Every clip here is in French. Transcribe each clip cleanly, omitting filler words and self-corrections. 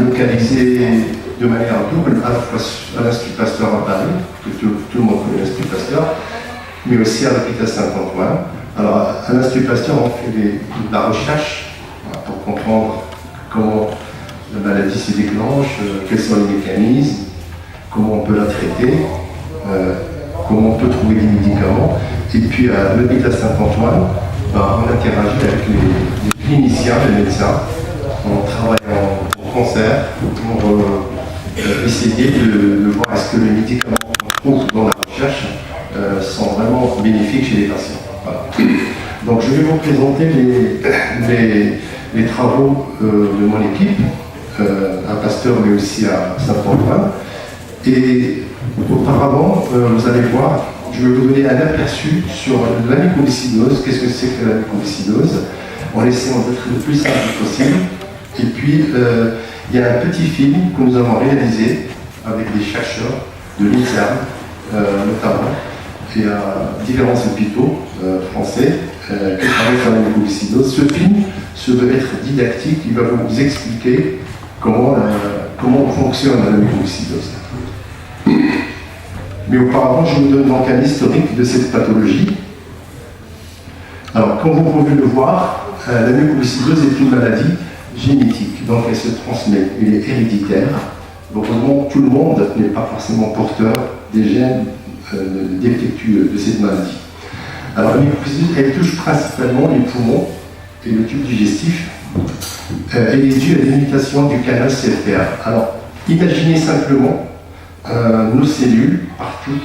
localisé de manière double, à la fois à l'Institut Pasteur à Paris, que tout le monde connaît l'Institut Pasteur, mais aussi à l'hôpital Saint-Antoine. Alors, à l'Institut Pasteur, on fait de la recherche pour comprendre comment la maladie se déclenche, quels sont les mécanismes, comment on peut la traiter, comment on peut trouver des médicaments. Et puis à l'hôpital Saint-Antoine, on interagit avec les cliniciens, les médecins. On travaille en concert pour essayer de voir est-ce que les médicaments qu'on trouve dans la recherche sont vraiment bénéfiques chez les patients. Voilà. Donc je vais vous présenter les travaux de mon équipe, à Pasteur mais aussi à Saint-Antoine. Et auparavant, vous allez voir, je vais vous donner un aperçu sur la mucoviscidose. Qu'est-ce que c'est que la mucoviscidose, en essayant d'être le plus simple possible. Et puis, il y a un petit film que nous avons réalisé avec des chercheurs de l'INSERM, notamment, et à différents hôpitaux français qui travaillent sur la mucoviscidose. Ce film se veut être didactique, il va vous expliquer comment fonctionne la mucoviscidose. Mais auparavant, je vous donne donc un historique de cette pathologie. Alors, comme vous pouvez le voir, la mucoviscidose est une maladie génétique, donc elle se transmet, elle est héréditaire. Heureusement, tout le monde n'est pas forcément porteur des gènes défectueux de cette maladie. Alors, la mucoviscidose, elle touche principalement les poumons et le tube digestif. Elle est due à des mutations du canal CFTR. Alors, imaginez simplement nos cellules partout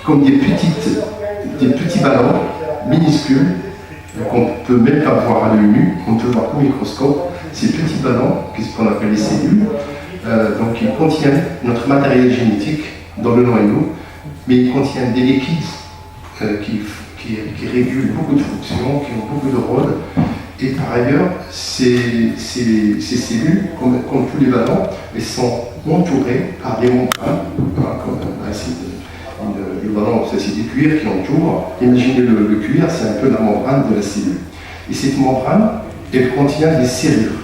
comme des petits ballons minuscules qu'on ne peut même pas voir à l'œil nu, on peut voir qu'au microscope. Ces petits ballons, qu'est-ce qu'on appelle les cellules, donc ils contiennent notre matériel génétique dans le noyau, mais ils contiennent des liquides qui régulent beaucoup de fonctions, qui ont beaucoup de rôles. Et par ailleurs, ces cellules, comme tous les ballons, elles sont entourées par des membranes, le ballon, c'est des cuirs qui entourent. Imaginez le cuir, c'est un peu la membrane de la cellule. Et cette membrane, elle contient des serrures.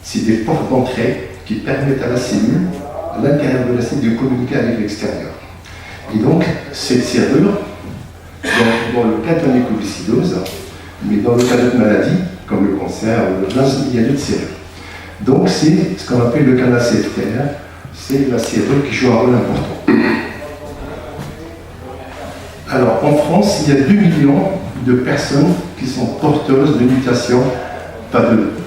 C'est des portes d'entrée qui permettent à la cellule, à l'intérieur de la cellule, de communiquer avec l'extérieur. Et donc, cette serrure, dans le cas de la mucoviscidose, mais dans le cas d'autres maladies, comme le cancer, il y a d'autres serrures. Donc, c'est ce qu'on appelle le canal CFTR, c'est la serrure qui joue un rôle important. Alors, en France, il y a 2 millions de personnes qui sont porteuses de mutations,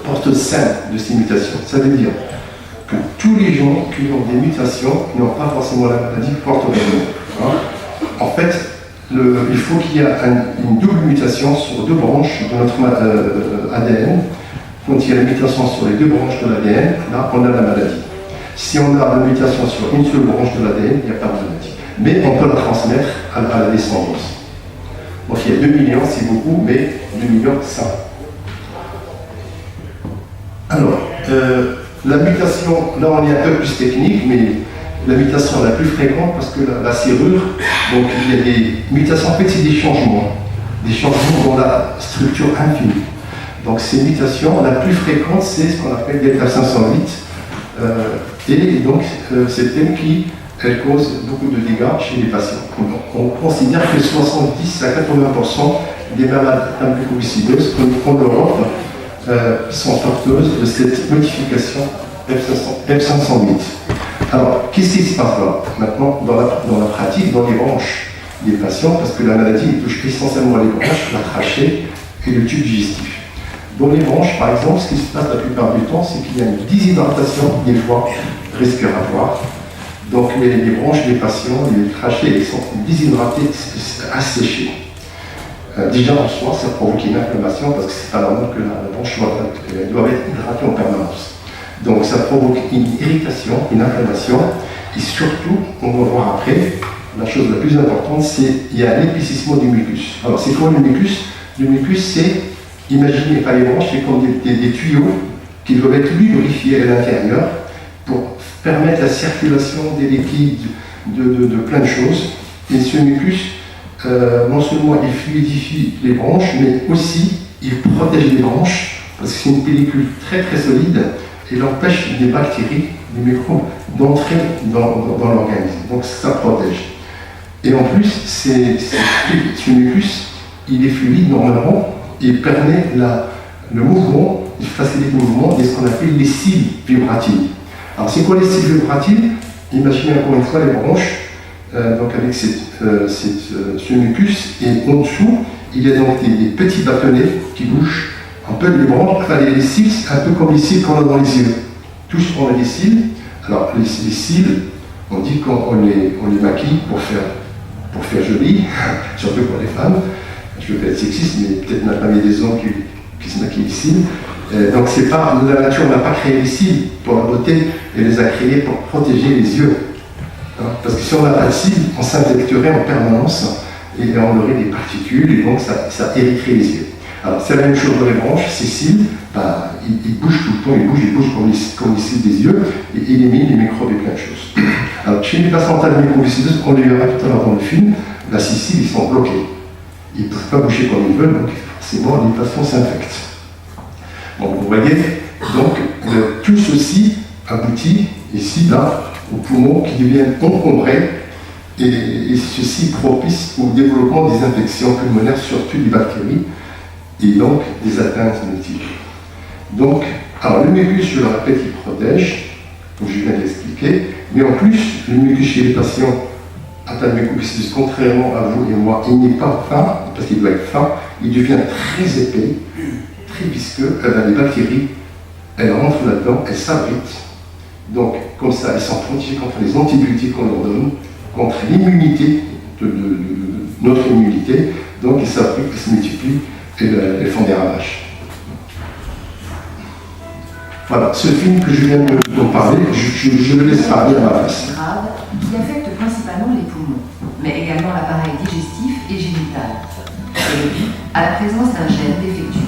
porteuses saines de ces mutations. Ça veut dire que tous les gens qui ont des mutations n'ont pas forcément la maladie portent hein. En fait, il faut qu'il y ait une double mutation sur 2 branches de notre ADN. Quand il y a la mutation sur les 2 branches de l'ADN, là, on a la maladie. Si on a la mutation sur une seule branche de l'ADN, il n'y a pas de maladie. Mais on peut la transmettre à la descendance. Donc il y a 2 millions, c'est beaucoup, mais 2 millions, ça. Alors, la mutation, là on est un peu plus technique, mais la mutation la plus fréquente, parce que la serrure, donc il y a des mutations, en fait c'est des changements dans la structure infinie. Donc ces mutations, la plus fréquente, c'est ce qu'on appelle delta 508, et donc c'est elle qui cause beaucoup de dégâts chez les patients. On considère que 70 à 80% des malades à mucoviscidose en Europe sont porteuses de cette modification F508. Alors, qu'est-ce qui se passe là maintenant dans la pratique, dans les branches des patients, parce que la maladie touche essentiellement les branches, la trachée et le tube digestif. Dans les branches, par exemple, ce qui se passe la plupart du temps, c'est qu'il y a une déshydratation des voies respiratoires. Donc les branches des patients, les trachées, elles sont déshydratées, asséchées. Déjà en soi, ça provoque une inflammation parce que c'est pas normal que la branche doit être hydratée en permanence. Donc ça provoque une irritation, une inflammation, et surtout, on va voir après, la chose la plus importante, c'est qu'il y a l'épaississement du mucus. Alors c'est quoi le mucus? Le mucus, c'est, imaginez pas les branches, c'est comme des tuyaux qui doivent être lubrifiés à l'intérieur pour permettre la circulation des liquides, de plein de choses. Et ce mucus, non seulement il fluidifie les branches, mais aussi il protège les branches, parce que c'est une pellicule très très solide, il empêche les bactéries, les microbes, d'entrer dans l'organisme. Donc ça protège. Et en plus, ce mucus, il est fluide normalement, il permet le mouvement, il facilite le mouvement de ce qu'on appelle les cils vibratiles. Alors c'est quoi les cils vibratiles? Imaginez encore une fois les branches, donc avec ce mucus, et en dessous, il y a donc des petits bâtonnets qui bougent un peu les branches, enfin, les cils, un peu comme les cils qu'on a dans les yeux. Tous on a des cils. Alors les cils, on dit qu'on les maquille pour faire joli, surtout pour les femmes. Je veux pas être sexiste, mais peut-être maintenant il y a des hommes qui se maquillent les cils. Donc c'est pas, la nature n'a pas créé les cils pour la beauté, elle les a créés pour protéger les yeux. Hein, parce que si on n'a pas de cils, on s'infecterait en permanence et on aurait des particules et donc ça irriterait les yeux. Alors c'est la même chose dans les branches, ces cils, ils bougent tout le temps, ils bougent comme les cils des yeux et ils éliminent les microbes et plein de choses. Alors chez les patients atteints de mucoviscidose, on les verra tout à l'heure dans le film, ces cils ils sont bloqués. Ils ne peuvent pas bouger comme ils veulent, donc forcément les patients s'infectent. Donc vous voyez, donc tout ceci aboutit ici, là, aux poumons qui deviennent encombrés et ceci propice au développement des infections pulmonaires, surtout des bactéries, et donc des atteintes multiples. Donc, alors le mucus, je le répète, il protège, comme je viens d'expliquer, mais en plus, le mucus chez les patients atteints de mucoviscidose, contrairement à vous et moi, il n'est pas fin, parce qu'il doit être fin, il devient très épais, très visqueux. Les bactéries, elles rentrent là-dedans, elles s'abritent. Donc, comme ça, elles sont protégées contre les antibiotiques qu'on leur donne, contre l'immunité, de notre immunité. Donc, elles s'abritent, elles se multiplient et elles font des ravages. Voilà, ce film que je viens de parler, je le laisse parler à ma place. Grave, qui affecte principalement les poumons, mais également l'appareil digestif et génital, et dû à la présence d'un gène défectueux.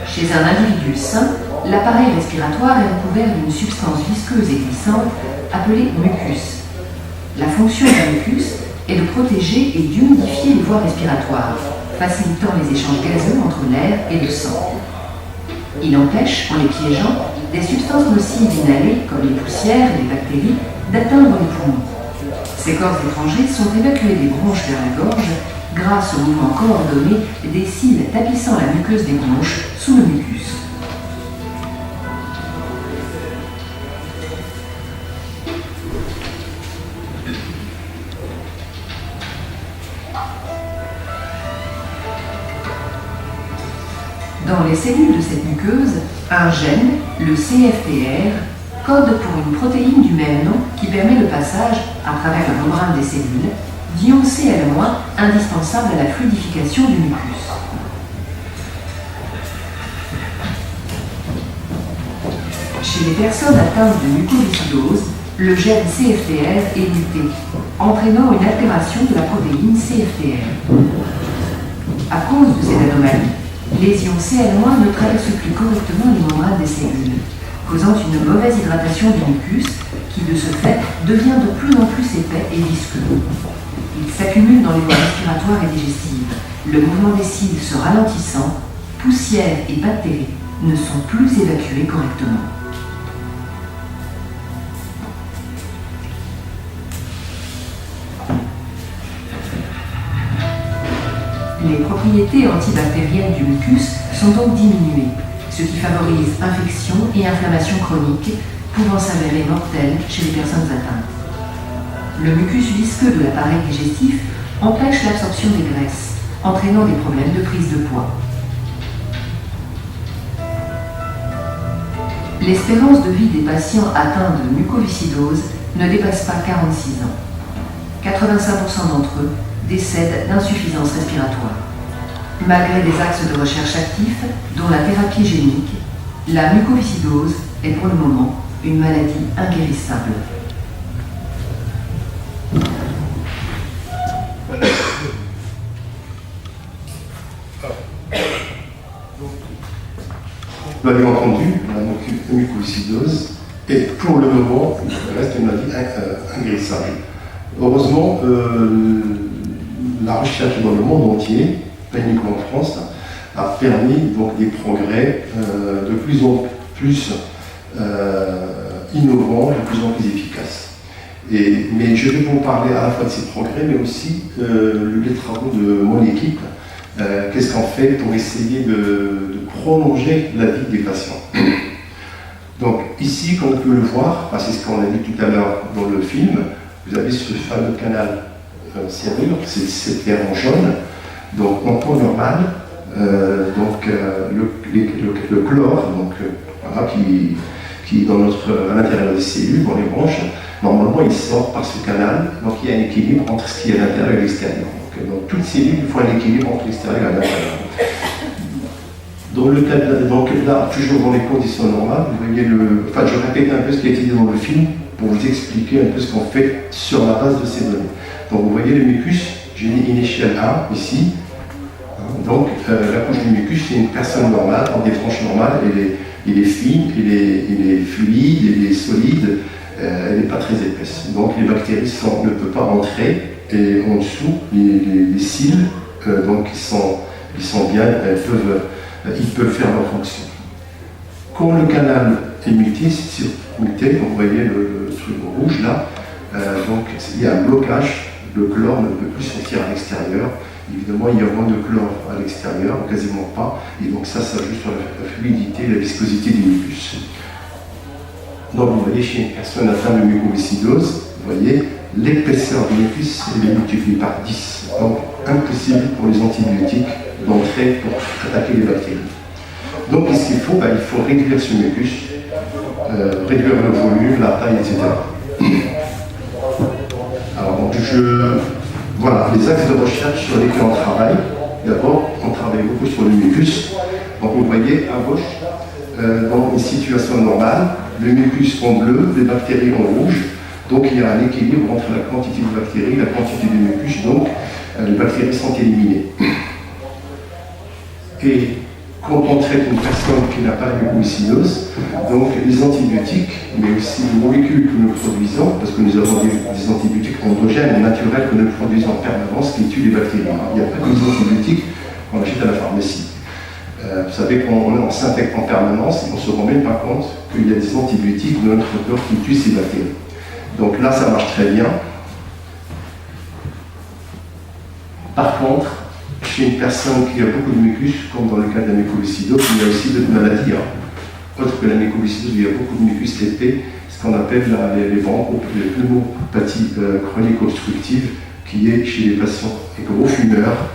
Chez un individu sain, l'appareil respiratoire est recouvert d'une substance visqueuse et glissante appelée mucus. La fonction du mucus est de protéger et d'humidifier les voies respiratoires, facilitant les échanges gazeux entre l'air et le sang. Il empêche, en les piégeant, des substances nocives inhalées, comme les poussières et les bactéries, d'atteindre les poumons. Ces corps étrangers sont évacués des bronches vers la gorge grâce au mouvement coordonné des cils tapissant la muqueuse des bronches sous le mucus. Dans les cellules de cette muqueuse, un gène, le CFTR, code pour une protéine du même nom qui permet le passage, à travers la membrane des cellules, d'ions Cl-, indispensable à la fluidification du mucus. Chez les personnes atteintes de mucoviscidose, le gène CFTR est muté, entraînant une altération de la protéine CFTR. À cause de cette anomalie, les ions Cl- ne traversent plus correctement les membranes des cellules, causant une mauvaise hydratation du mucus qui, de ce fait, devient de plus en plus épais et visqueux. Il s'accumule dans les voies respiratoires et digestives. Le mouvement des cils se ralentissant, poussière et bactéries ne sont plus évacuées correctement. Les propriétés antibactériennes du mucus sont donc diminuées, ce qui favorise infection et inflammation chronique, pouvant s'avérer mortelle chez les personnes atteintes. Le mucus visqueux de l'appareil digestif empêche l'absorption des graisses, entraînant des problèmes de prise de poids. L'espérance de vie des patients atteints de mucoviscidose ne dépasse pas 46 ans. 85% d'entre eux décèdent d'insuffisance respiratoire. Malgré des axes de recherche actifs, dont la thérapie génique, la mucoviscidose est pour le moment une maladie inguérissable. Vous l'avez entendu, la mucoviscidose est pour le moment, elle reste une maladie inguérissable. Heureusement, la recherche dans le monde entier pas uniquement en France, a permis donc des progrès de plus en plus innovants, de plus en plus efficaces. Mais je vais vous parler à la fois de ces progrès, mais aussi les travaux de mon équipe. Qu'est-ce qu'on fait pour essayer de prolonger la vie des patients. Donc ici, comme on peut le voir, c'est ce qu'on a dit tout à l'heure dans le film, vous avez ce fameux canal serrure, c'est cette terre en jaune, donc en temps normal, le chlore, donc, voilà, qui est à l'intérieur des cellules, dans les branches, normalement il sort par ce canal, donc il y a un équilibre entre ce qui est à l'intérieur et l'extérieur. Donc dans toute cellule, il faut un équilibre entre l'extérieur et l'intérieur. Dans le cas donc là, toujours dans les conditions normales, vous voyez je répète un peu ce qui a été dit dans le film pour vous expliquer un peu ce qu'on fait sur la base de ces données. Donc vous voyez le mucus, j'ai mis une échelle 1 ici. Donc la couche du mucus, c'est une personne normale, en des tranches normales, il est fine, il est fluide, il est solide, elle n'est pas très épaisse. Donc les bactéries ne peuvent pas rentrer, et en dessous, les cils, donc ils sont bien, ils peuvent faire leur fonction. Quand le canal est muté, donc vous voyez le truc rouge là, donc il y a un blocage, le chlore ne peut plus sortir à l'extérieur. Évidemment, il y a moins de chlore à l'extérieur, quasiment pas, et donc ça joue sur la fluidité, la viscosité du mucus. Donc vous voyez chez une personne atteinte de mucoviscidose, vous voyez, l'épaisseur du mucus est multipliée par 10. Donc impossible pour les antibiotiques d'entrer pour attaquer les bactéries. Donc qu'est-ce qu'il faut? Il faut réduire ce mucus, réduire le volume, la taille, etc. Alors donc voilà, les axes de recherche sur lesquels on travaille. D'abord, on travaille beaucoup sur le mucus. Donc vous voyez à gauche, dans une situation normale, le mucus en bleu, les bactéries en rouge. Donc il y a un équilibre entre la quantité de bactéries et la quantité de mucus, donc les bactéries sont éliminées. Et quand on traite une personne qui n'a pas de mucoviscidose, donc les antibiotiques, mais aussi les molécules que nous produisons, parce que nous avons des antibiotiques endogènes, naturels, que nous produisons en permanence, qui tuent les bactéries. Il n'y a pas que des antibiotiques qu'on achète à la pharmacie. Vous savez qu'on s'infecte en permanence et on ne se rend même pas compte qu'il y a des antibiotiques de notre corps qui tuent ces bactéries. Donc là, ça marche très bien. Par contre, chez une personne qui a beaucoup de mucus, comme dans le cas de la mucoviscidose, il y a aussi d'autres maladies. Autre que la mucoviscidose, il y a beaucoup de mucus épais, ce qu'on appelle les pneumopathies chroniques obstructives, qui est chez les patients gros fumeurs,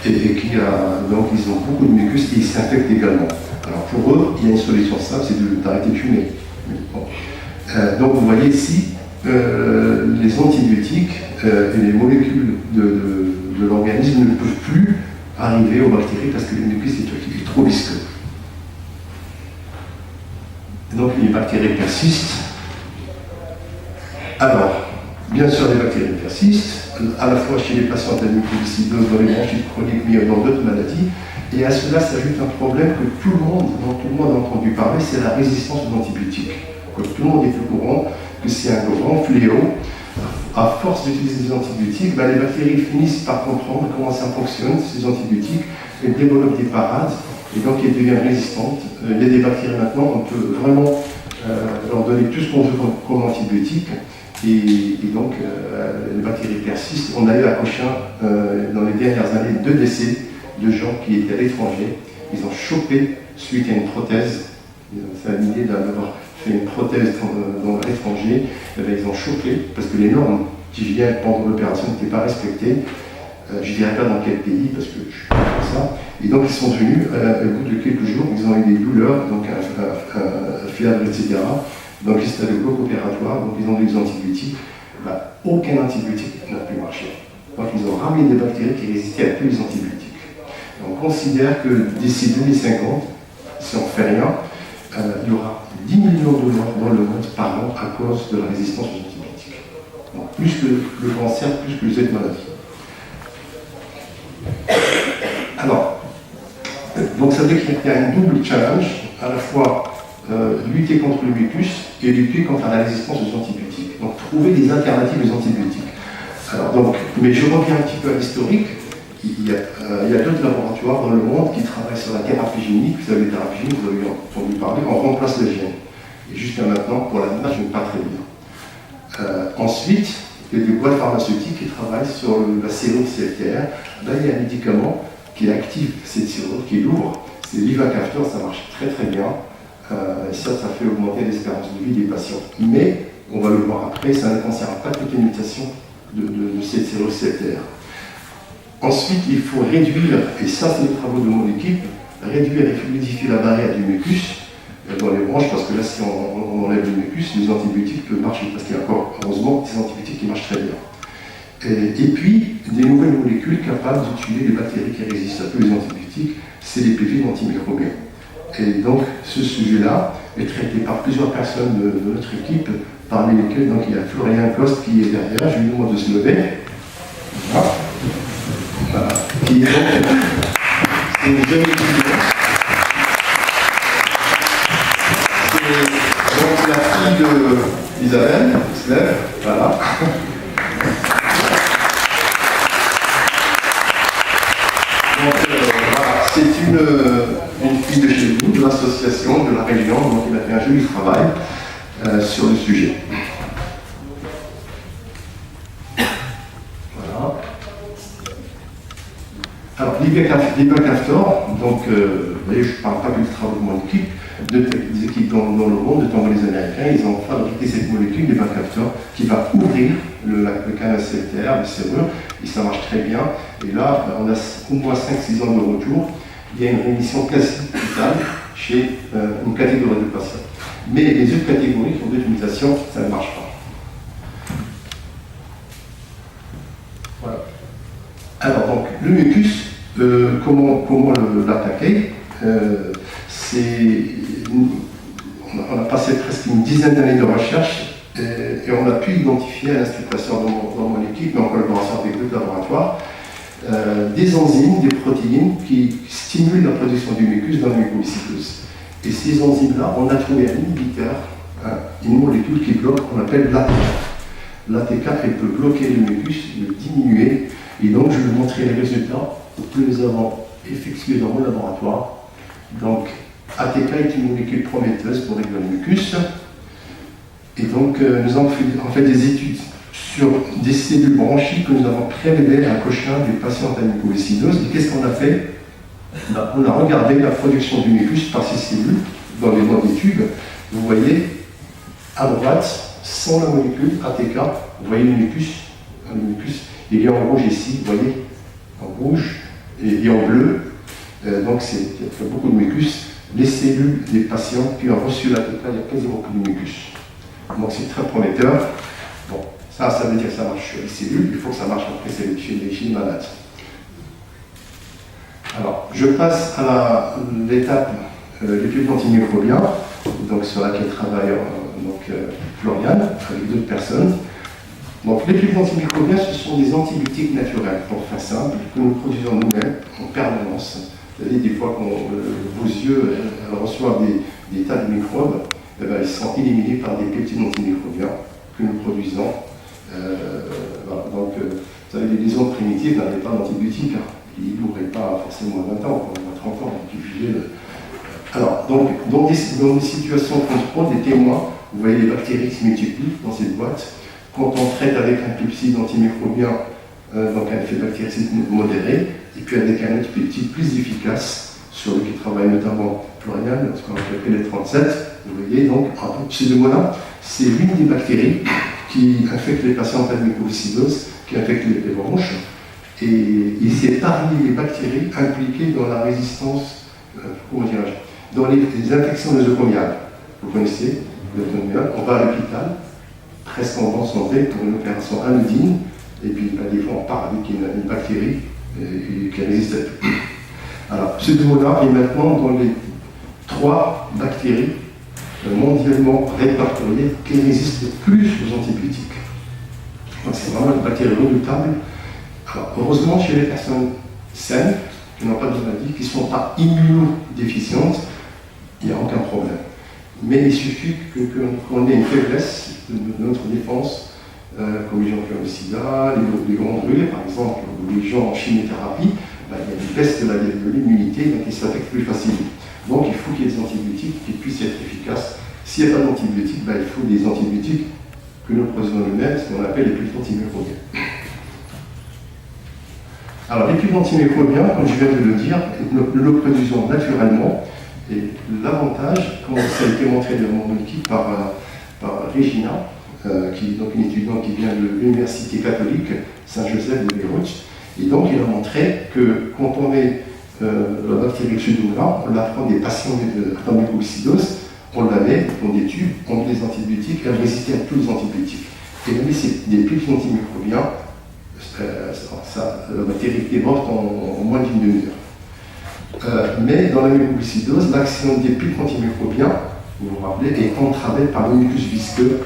et qui donc ils ont beaucoup de mucus et ils s'infectent également. Alors pour eux, il y a une solution simple, c'est d'arrêter de fumer. Bon. Donc vous voyez ici, les antibiotiques et les molécules de l'organisme ne peuvent plus arriver aux bactéries parce que le mucus est trop visqueux. Donc les bactéries persistent. Alors, bien sûr, les bactéries persistent, à la fois chez les patients atteints de mucoviscidose, dans les bronchites chroniques, mais dans d'autres maladies. Et à cela s'ajoute un problème que dont tout le monde a entendu parler, c'est la résistance aux antibiotiques. Tout le monde est au courant que c'est un grand fléau. À force d'utiliser des antibiotiques, les bactéries finissent par comprendre comment ça fonctionne, ces antibiotiques, elles développent des parades, et donc elles deviennent résistantes. Il y a des bactéries maintenant, on peut vraiment leur donner tout ce qu'on veut comme antibiotiques, et donc les bactéries persistent. On a eu à Cochin, dans les dernières années, 2 décès de gens qui étaient à l'étranger. Ils ont chopé, suite à une prothèse, c'est un idée d'avoir fait une prothèse dans l'étranger, ils ont chopé, parce que les normes d'hygiène pendant l'opération n'étaient pas respectées. Je ne dirais pas dans quel pays, parce que je ne suis pas comme ça. Et donc ils sont venus, au bout de quelques jours, ils ont eu des douleurs, donc fièvre, etc. Donc ils étaient le bloc opératoire, donc ils ont eu des antibiotiques. Aucun antibiotique n'a pu marcher. Donc ils ont ramené des bactéries qui résistaient à tous les antibiotiques. On considère que d'ici 2050, si on ne fait rien, il y aura 10 millions de morts dans le monde par an à cause de la résistance aux antibiotiques. Donc, plus que le cancer, plus que les autres maladies. Alors, donc ça veut dire qu'il y a un double challenge, à la fois lutter contre le mucus et lutter contre la résistance aux antibiotiques. Donc trouver des alternatives aux antibiotiques. Alors, donc, mais je reviens un petit peu à l'historique. il y a d'autres laboratoires dans le monde qui travaillent sur la thérapie génique. Vous savez, la thérapie génique, vous avez entendu parler, on remplace le gène. Et jusqu'à maintenant, pour la je ne pas très bien. Ensuite, il y a des boîtes pharmaceutiques qui travaillent sur la serrure CFTR. Là, il y a un médicament qui active cette serrure, qui est lourd. C'est l'ivacaftor, ça marche très très bien. Ça fait augmenter l'espérance de vie des patients. Mais, on va le voir après, ça ne concerne pas toutes les mutations de cette serrure CFTR. Ensuite, il faut réduire, et ça c'est les travaux de mon équipe, réduire et fluidifier la barrière du mucus dans les branches, parce que là, si on enlève le mucus, les antibiotiques peuvent marcher, parce qu'il y a encore, heureusement, des antibiotiques qui marchent très bien. Et puis, des nouvelles molécules capables de tuer les bactéries qui résistent à tous les antibiotiques, c'est les péptides antimicrobiens. Et donc, ce sujet-là est traité par plusieurs personnes de notre équipe, parmi lesquelles donc, il y a Florian Coste qui est derrière, je lui demande de se lever. Voilà. Voilà. Qui est donc c'est une jeune étudiante. C'est donc la fille d'Isabelle, qui se lève. Voilà. Donc voilà, c'est une fille de chez nous, de l'association, de la région, donc il a fait un joli travail sur le sujet. Voilà. Alors, l'ivacaftor, donc, vous voyez, je ne parle pas que du travail de mon équipe, des équipes dans le monde, notamment les Américains, ils ont fabriqué cette molécule, l'ivacaftor, qui va ouvrir le canal CFTR, le serrure, et ça marche très bien. Et là, on a au moins 5-6 ans de retour, il y a une rémission quasi totale chez une catégorie de patients. Mais les autres catégories qui ont d'autres mutations, ça ne marche pas. Voilà. Alors, donc, le mucus, comment l'attaquer on a passé presque une dizaine d'années de recherche et on a pu identifier à l'institution dans mon équipe, mais en collaboration avec d'autres laboratoires, des enzymes, des protéines qui stimulent la production du mucus dans la mucoviscidose. Et ces enzymes-là, on a trouvé un inhibiteur, une molécule qui bloque, qu'on appelle l'ATK. L'ATK, elle peut bloquer le mucus, le diminuer, et donc je vais vous montrer les résultats que nous avons effectués dans mon laboratoire. Donc, ATK est une molécule prometteuse pour réduire le mucus. Et donc, nous avons fait des études sur des cellules branchies que nous avons prélevées à un cochin des patients à mucoviscidose. Et qu'est-ce qu'on a fait? On a regardé la production du mucus par ces cellules dans des tubes. Vous voyez, à droite, sans la molécule ATK, vous voyez le mucus. Il est en rouge ici, vous voyez, en rouge et en bleu. Donc, il y a beaucoup de mucus. Les cellules des patients qui ont reçu l'ATK, il n'y a quasiment plus de mucus. Donc, c'est très prometteur. Bon, ça veut dire que ça marche sur les cellules, il faut que ça marche après chez les malades. Alors, je passe à l'étape l'étude antimicrobienne, donc sur laquelle travaille Florian, avec d'autres personnes. Donc, les pigments antimicrobiens, ce sont des antibiotiques naturels, pour faire simple, que nous produisons nous-mêmes en permanence. C'est-à-dire, des fois, vos yeux reçoivent des tas de microbes, ils sont éliminés par des peptides antimicrobiens que nous produisons. Voilà. Donc, vous savez, les ondes primitives n'avaient pas d'antibiotiques. Ils ne mourraient pas forcément à 20 ans, à 30 ans. Alors, donc, dans des situations de contrôle, des témoins, vous voyez les bactéries qui se multiplient dans cette boîte. Quand on traite avec un peptide antimicrobien, donc un effet bactéricide modéré, et puis avec un autre peptide plus efficace, sur lequel travaille notamment Florian, ce qu'on appelle les 37, vous voyez, donc, ces deux mots-là, c'est l'une des bactéries qui infecte les patients à mucoviscidose, qui infecte les bronches, et il s'est parmi les bactéries impliquées dans la résistance, dans les infections nosocomiales. Vous connaissez, on va à l'hôpital, presque en bonne santé, pour une opération anodine, et puis des fois on part avec une bactérie qui résiste à tout. Alors, ce duo-là est maintenant dans les 3 bactéries mondialement répertoriées qui résistent le plus aux antibiotiques. Donc c'est vraiment une bactérie redoutable. Alors, heureusement, chez les personnes saines, qui n'ont pas de maladie, qui ne sont pas immunodéficientes, il n'y a aucun problème. Mais il suffit qu'on ait une faiblesse de notre défense, comme les gens qui ont le sida, les grands brûlés par exemple, ou les gens en chimiothérapie, il y a une baisse de l'immunité, donc ils s'attaquent plus facilement. Donc il faut qu'il y ait des antibiotiques qui puissent être efficaces. S'il n'y a pas d'antibiotiques, il faut des antibiotiques que nous produisons nous-mêmes, ce qu'on appelle les pulsions antimicrobiens. Alors, les pulsions antimicrobiens, comme je viens de le dire, nous le produisons naturellement. Et l'avantage, comme ça a été montré dans mon équipe par Regina, qui est donc une étudiante qui vient de l'Université catholique Saint-Joseph de Beyrouth, et donc il a montré que quand on met la bactérie Pseudomonas, on la prend des patients d'amucoviscidose, on la met dans des tubes, on met des antibiotiques, elle résistait à tous les antibiotiques. Et on met des pulsions antimicrobiens, la bactérie est morte en moins d'une demi-heure. Mais dans la mucoviscidose, l'action des pulsions antimicrobiens, vous vous rappelez, est entravée par le mucus visqueux.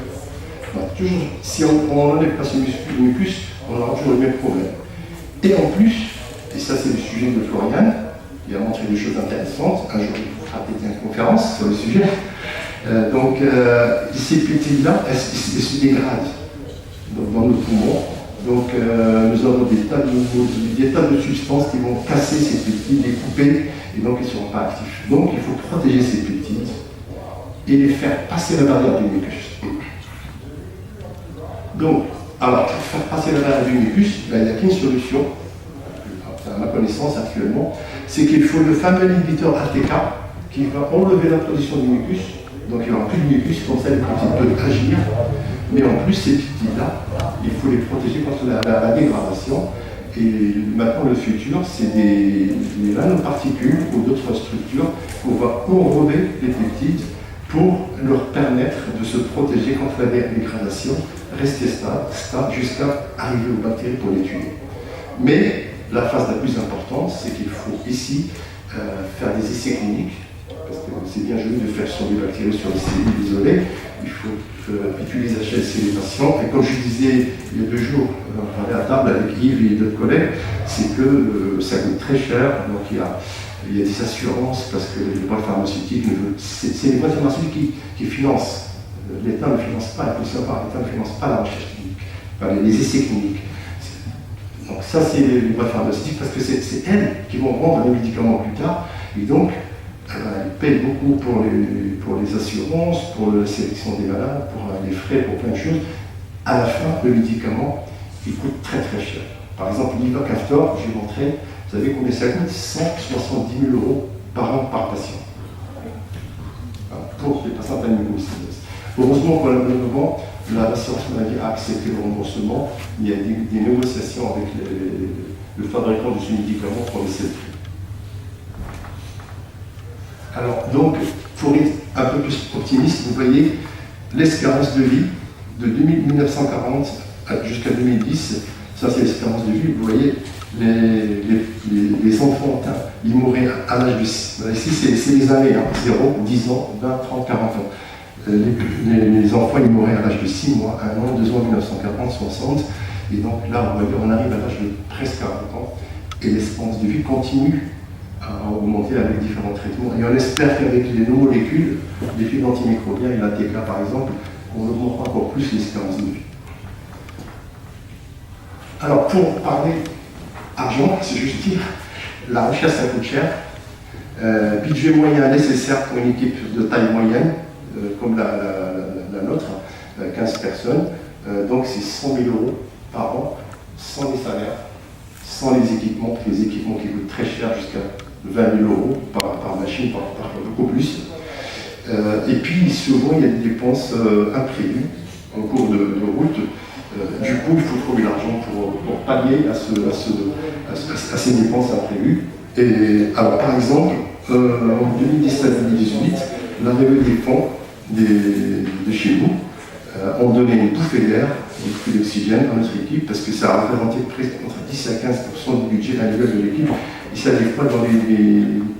Toujours, si on n'enlève pas ce mucus, on aura toujours le même problème. Et en plus, et ça c'est le sujet de Florian, qui a montré des choses intéressantes, un jour il fera peut-être une conférence sur le sujet. Ces peptides-là, elles se dégradent dans nos poumons. Donc nous avons des tas de substances qui vont casser ces peptides, les couper, et donc ils ne seront pas actifs. Donc il faut protéger ces peptides et les faire passer la barrière du mucus. Donc, alors, pour faire passer la barrière du mucus, il n'y a qu'une solution, à ma connaissance actuellement, c'est qu'il faut le fameux inhibiteur ATK qui va enlever la position du mucus, donc il n'y aura plus de mucus, comme ça les peptides peuvent agir, mais en plus ces peptides-là, il faut les protéger contre la dégradation, et maintenant le futur, c'est des nanoparticules ou d'autres structures qu'on va enrober les peptides pour leur permettre de se protéger contre la dégradation, rester stable jusqu'à arriver aux bactéries pour les tuer. Mais la phase la plus importante, c'est qu'il faut ici faire des essais cliniques, parce que c'est bien joli de faire sur les bactéries sur les cellules isolées, il faut utiliser les patients. Et comme je disais il y a 2 jours, on parlait à table avec Yves et d'autres collègues, c'est que ça coûte très cher, donc il y a des assurances, parce que les boîtes pharmaceutiques, c'est les boîtes pharmaceutiques qui financent. L'État ne finance pas, la Commission par l'État ne finance pas la recherche clinique, les essais cliniques. Donc ça, c'est les boîtes pharmaceutiques, parce que c'est elles qui vont vendre les médicaments plus tard, et donc elles payent beaucoup pour les assurances, pour la sélection des malades, pour les frais, pour plein de choses. À la fin, le médicament, il coûte très très cher. Par exemple, l'Ivacaftor, je vais montrer, vous savez combien ça coûte? 170 000 € par an par patient. Pour les patients d'amucoviscidose. Heureusement, pour le moment, l'assurance maladie a accepté le remboursement. Il y a des négociations avec le fabricant de ce médicament pour laisser le prix. Alors, donc, pour être un peu plus optimiste, vous voyez l'espérance de vie de 1940 jusqu'à 2010. Ça, c'est l'espérance de vie. Vous voyez, les enfants, ils mouraient à l'âge de 6. Ici, c'est les années, 0, 10 ans, 20, 30, 40 ans. Les enfants, ils mouraient à l'âge de 6 mois, 1 an, 2 ans, 1940, 60. Et donc là, on arrive à l'âge de presque 40 ans. Et l'espérance de vie continue à augmenter avec différents traitements. Et on espère qu'avec les nouvelles molécules, les fibres antimicrobiens et l'ATK par exemple, on augmentera encore plus l'espérance de vie. Alors pour parler argent, c'est juste dire, la recherche ça coûte cher. Budget moyen nécessaire pour une équipe de taille moyenne, comme la nôtre, 15 personnes. Donc c'est 100 000 € par an, sans les salaires, sans les équipements qui coûtent très cher, jusqu'à 20 000 € par machine, par beaucoup plus. Et puis souvent il y a des dépenses imprévues en cours de route. Du coup, il faut trouver l'argent pour pallier à ces dépenses imprévues. Et alors, par exemple, en 2017-2018, l'arrivée des fonds de chez nous ont donné une bouffée d'air, une bouffée d'oxygène à notre équipe, parce que ça a représenté presque entre 10 à 15% du budget annuel de l'équipe. Et ça, des fois,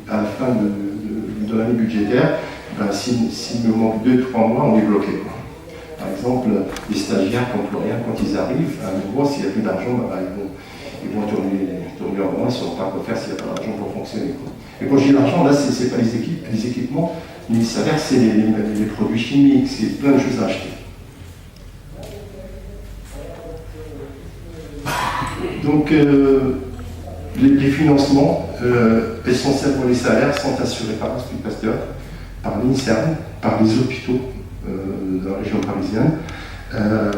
à la fin de l'année budgétaire, s'il me manque 2-3 mois, on est bloqué. Par exemple, les stagiaires, quand ils arrivent, à nouveau, s'il n'y a plus d'argent, ils vont tourner en rond, ils ne sauront pas quoi faire s'il n'y a pas d'argent pour fonctionner. Et quand je dis l'argent, là, ce n'est pas les équipements, mais les salaires, c'est les produits chimiques, c'est plein de choses à acheter. Donc, les financements essentiels pour les salaires sont assurés par l'Institut Pasteur, par l'INSERM, par les hôpitaux de la région parisienne.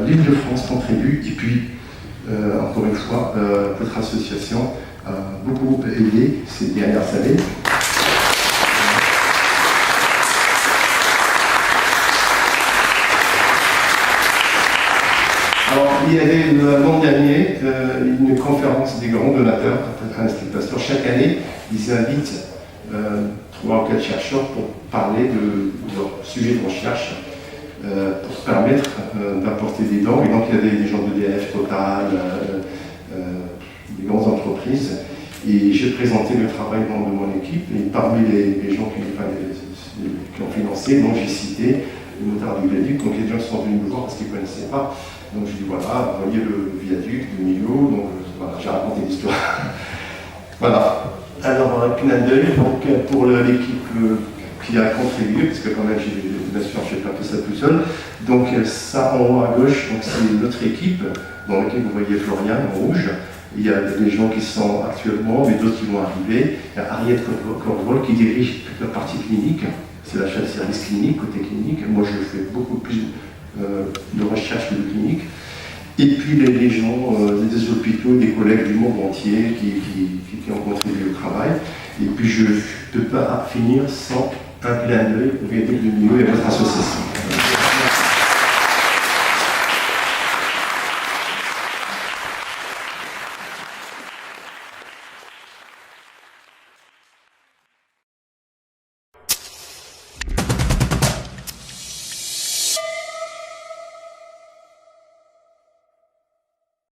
L'Île-de-France contribue, et puis, encore une fois, votre association a beaucoup aidé ces dernières années. Alors, il y avait l'an dernier une conférence des grands donateurs à l'Institut Pasteur. Chaque année, ils invitent 3 ou 4 chercheurs pour parler de leur sujet de recherche, pour permettre d'apporter des dons. Et donc, il y avait des gens d'EDF, Total, des grandes entreprises. Et j'ai présenté le travail de mon équipe. Et parmi les gens qui ont financé, donc j'ai cité le motard du viaduc. Donc, les gens sont venus me voir parce qu'ils ne connaissaient pas. Donc je dis voilà, vous voyez le viaduc de Millau, donc voilà, j'ai raconté l'histoire. Voilà. Alors un clin d'œil pour l'équipe qui a contribué, parce que quand même bien sûr je ne fais pas tout ça tout seul. Donc ça en haut à gauche, donc c'est notre équipe, dans laquelle vous voyez Florian en rouge. Il y a des gens qui sont actuellement, mais d'autres qui vont arriver. Il y a Ariette Corvol qui dirige toute la partie clinique, c'est la chef de service clinique, côté clinique. Moi je fais beaucoup plus de recherche de clinique, et puis les gens des hôpitaux, des collègues du monde entier qui ont contribué au travail. Et puis je ne peux pas finir sans un clin d'œil au viaduc de Millau et à votre association.